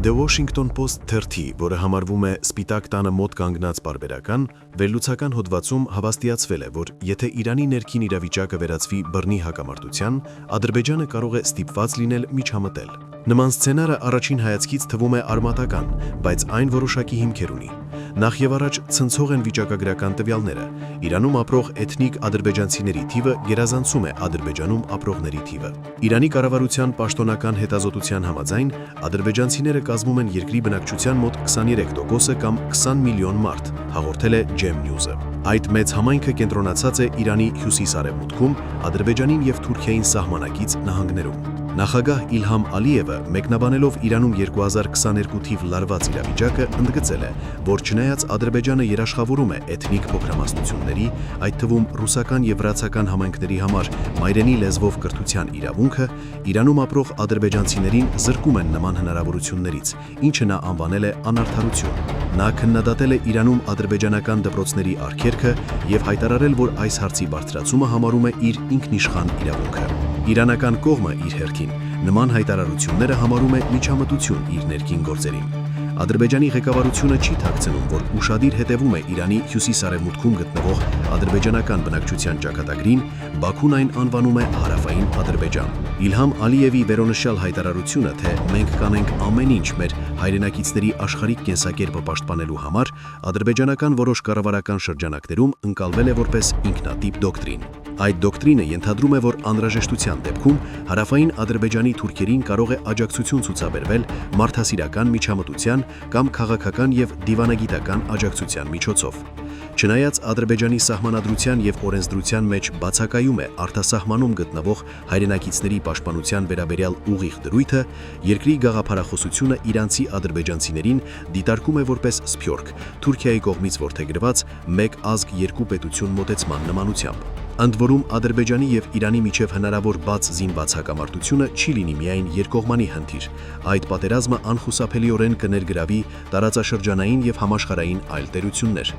The Washington Post թերթի, որը համարվում է Սպիտակ տանը մոտ կանգնած պարբերական, վերլուծական հոդվածում հավաստիացվել է, որ եթե Իրանի ներքին իրավիճակը վերածվի բռնի հակամարտության, Ադրբեջանը կարող է ստիպված լինել միջամտել։ Նման սցենարը առաջին հայացքից թվում է արմատական, բայց այն որոշակի հիմքեր ունի։ Նախ եւ առաջ ցնցող են վիճակագրական տվյալները։ Իրանում ապրող էթնիկ ադրբեջանցիների թիվը գերազանցում է Ադրբեջանում ապրողների թիվը։ Իրանի կառավարության պաշտոնական հետազոտության համաձայն ադրբեջանցիները կազմում են երկրի բնակչության մոտ 23% կամ 20 միլիոն մարդ, հաղորդել է Gem News-ը։ Այդ մեծ համայնքը կենտրոնացած է Իրանի հյուսիս-արևմուտքում, Ադրբեջանին եւ Թուրքիային սահմանակից նահանգներում։ Նախագահ Իլհամ Ալիևը, մեկնաբանելով Իրանում 2022 թիվ լարված իրավիճակը, ընդգծել է, որ չնայած Ադրբեջանը երաշխավորում է էթնիկ փոքրամասնությունների, այդ թվում ռուսական եւ վրացական համայնքների համար մայրենի լեզվով կրթության իրավունքը, Իրանում ապրող ադրբեջանցիներին զրկում են նման հնարավորություններից, ինչը նա անվանել է անարդարություն։ Նա քննադատել է Իրանում ադրբեջանական դպրոցների արգելքը եւ հայտարարել, որ այս հարցի բարձրացումը համարում է իր ինքնիշխան իրավունքը։ Իրանական կողմը իր հերթին նման հայտարարությունները համարում է միջամտություն իր ներքին գործերին։ Ադրբեջանի ղեկավարությունը չի թաքցնում, որ ուշադիր հետևում է Իրանի հյուսիս-արևմուտքում գտնվող ադրբեջանական բնակչության ճակատագրին, Բաքուն այն անվանում է Հարավային Ադրբեջան։ Իլհամ Ալիևի վերոնշյալ հայտարարությունը, թե մենք կանենք ամեն ինչ մեր հայրենակիցների աշխարհիկ կենսակերպը պաշտպանելու համար, ադրբեջանական որոշ կառավարական շրջանակներում ընկալվել է որպես ինքնատիպ դոկտրին։ Այդ դոկտրինը ենթադրում է, որ անհրաժեշտության դեպքում Հարավային Ադրբեջանի թուրքերին կարող է աջակցություն ցուցաբերվել մարդասիրական միջամտության կամ քաղաքական եւ դիվանագիտական աջակցության միջոցով։ Չնայած Ադրբեջանի սահմանադրության եւ օրենսդրության մեջ բացակայում է արտասահմանում գտնվող հայրենակիցների պաշտպանության վերաբերյալ ուղիղ դրույթը, երկրի գաղափարախոսությունը իրանցի ադրբեջանցիներին դիտարկում է որպես սփյորք, Թուրքիայի կողմից որդեգրված մեկ ազգ երկու պետություն մոտեցման նմանությամբ։ Ընդ որում Ադրբեջանի եւ Իրանի միջև հնարավոր բաց զինված հակամարտությունը չի լինի միայն երկկողմանի հնդիր, այդ պատերազմը անխուսափելիորեն կներգրավի տարածաշրջանային եւ համաշխարհային այլ տերություններ։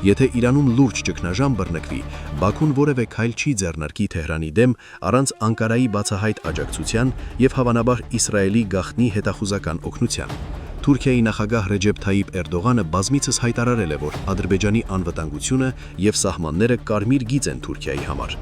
Եթե Իրանում լուրջ ճգնաժամ բռնկվի, Բաքուն որևէ քայլ չի ձեռնարկի Թեհրանի դեմ առանց Անկարայի բացահայտ աջակցության եւ հավանաբար Իսրայելի գաղտնի հետախուզական օգնության։ Թուրքիայի նախագահ Ռեջեփ Թայիփ Էրդողանը բազմիցս հայտարարել է, որ Ադրբեջանի անվտանգությունը եւ սահմանները կարմիր գիծ են Թուրքիայի համար։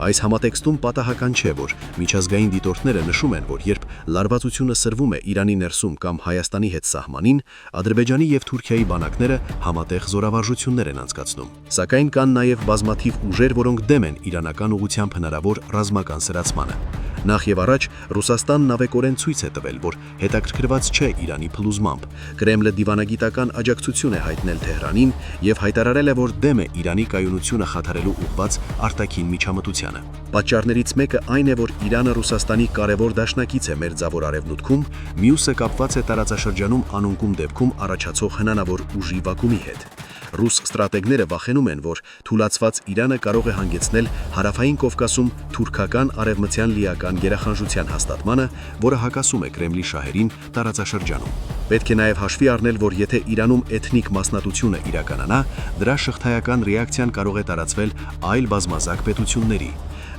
Այս համատեքստում պատահական չէ, որ միջազգային դիտորդները նշում են, որ երբ լարվածությունը սրվում է Իրանի ներսում կամ Հայաստանի հետ սահմանին, Ադրբեջանի եւ Թուրքիայի բանակները համատեղ զորավարժություններ են անցկացնում։ Սակայն կան նաեւ բազմաթիվ ուժեր, որոնք դեմ են իրանական ուղղությամբ հնարավոր ռազմական սրացմանը։ Նախ եւ առաջ Ռուսաստանն ավեկորեն ցույց է տվել, որ հետաքրքրված չէ Իրանի փլուզմամբ։ Կրեմլը դիվանագիտական աջակցություն է հայտնել Թեհրանին եւ հայտարարել է, որ դեմ է Իրանի կայունությունը խաթարելու ուղղված արտաքին միջամտությանը։ Պատճառներից մեկը այն է, որ Իրանը Ռուսաստանի կարևոր դաշնակից է Մերձավոր Արևմուտքում, մյուսը կապված է տարածաշրջանում անունակում դեպքում առաջացող հնանավոր ուժի վակուումի հետ։ Ռուս ստրատեգները վախենում են, որ թուլացված Իրանը կարող է հանգեցնել Հարավային Կովկասում թուրքական արևմտյան լիական գերախանժության հաստատմանը, որը հակասում է Կրեմլի շահերին տարածաշրջանում։ Պետք է նաև հաշվի առնել, որ եթե Իրանում էթնիկ մասնատությունը իրականանա, դրա շղթայական ռեակցիան կարող է տարածվել այլ բազմազգ պետությունների։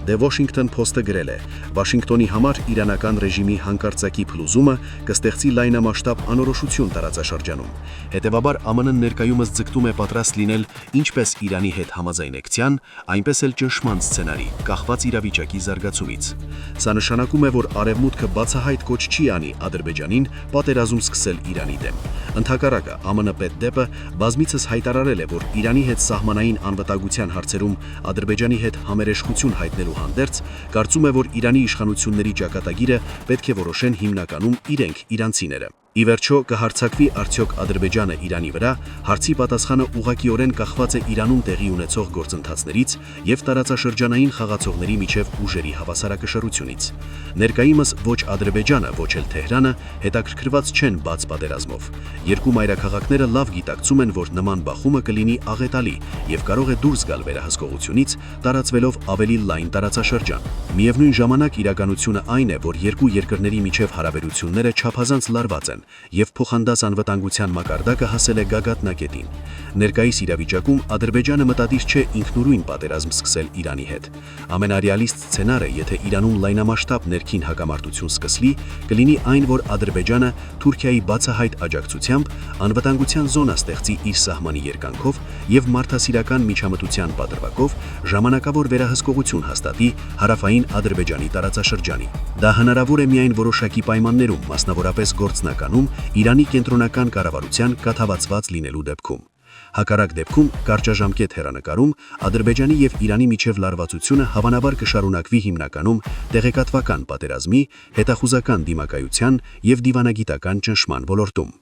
The Washington Post-ը գրել է. Վաշինգտոնի համար իրանական ռեժիմի հանկարծակի փլուզումը կստեղծի լայնամասշտաբ անորոշություն տարածաշրջանում։ Հետևաբար ԱՄՆ-ն ներկայումս ձգտում է պատրաստ լինել ինչպես Իրանի հետ համաձայնեկցության, այնպես էլ ճնշման սցենարի, կախված իրավիճակի զարգացումից։ Սա նշանակում է, որ Արևմուտքը բացահայտ կոչ չի անի Ադրբեջանին պատերազմ սկսել Իրանի դեմ։ Ընդհակառակը, ԱՄՆ պետդեպը բազմիցս հայտարարել է, որ Իրանի հետ սահմանային անվտանգության հարցերում Ադրբեջանի հետ համերաշխություն հայտնելու հանդերձ, կարծում է, որ Իրանի իշխանությունների ճակատագիրը պետք է որոշեն հիմնականում իրենք իրանցիները։ Ի վերջո կհարցակվի արդյոք Ադրբեջանը Իրանի վրա, հարցի պատասխանը ուղղակիորեն կախված է Իրանում տեղի ունեցող գործընթացներից եւ տարածաշրջանային խաղացողների միջև ուժերի հավասարակշռությունից։ Ներկայումս ոչ Ադրբեջանը, ոչ էլ Թեհրանը հետաքրքրված չեն բաց պատերազմով։ Երկու մայրաքաղաքները լավ գիտակցում են, որ նման բախումը կլինի աղետալի եւ կարող է դուրս գալ վերահսկողությունից, տարածվելով ավելի լայն տարածաշրջան։ Միևնույն ժամանակ իրականությունը այն է, որ երկու երկրների միջև հարաբերությունները չափազանց լարված են, եւ փոխանդած անվտանգության մակարդակը հասել է գագաթնակետին։ Ներկայիս իրավիճակում Ադրբեջանը մտադիր չէ ինքնուրույն պատերազմ սկսել Իրանի հետ։ Ամենարեալիստ սցենարը, եթե Իրանում լայնամասշտաբ ներքին հակամարտություն սկսվի, կլինի այն, որ Ադրբեջանը Թուրքիայի բացահայտ աջակցությամբ անվտանգության զոնա ստեղծի իր սահմանի երկայնքով եւ մարդասիրական միջամտության պատրվակով ժամանակավոր վերահսկողություն հաստատի հարավային Ադրբեջանի տարածաշրջանի։ Դա հնարավոր է միայն որոշակի պայմաններում, մասնավորապես գործնականում Իրանի կենտրոնական կառավարության կաթվածված լինելու դեպքում։ Հակառակ դեպքում կարճաժամկետ հեռանկարում Ադրբեջանի եւ Իրանի միջև լարվածությունը հավանաբար կշարունակվի հիմնականում տեղեկատվական պատերազմի, հետախուզական դիմակայության եւ դիվանագիտական ճնշման ոլորտում։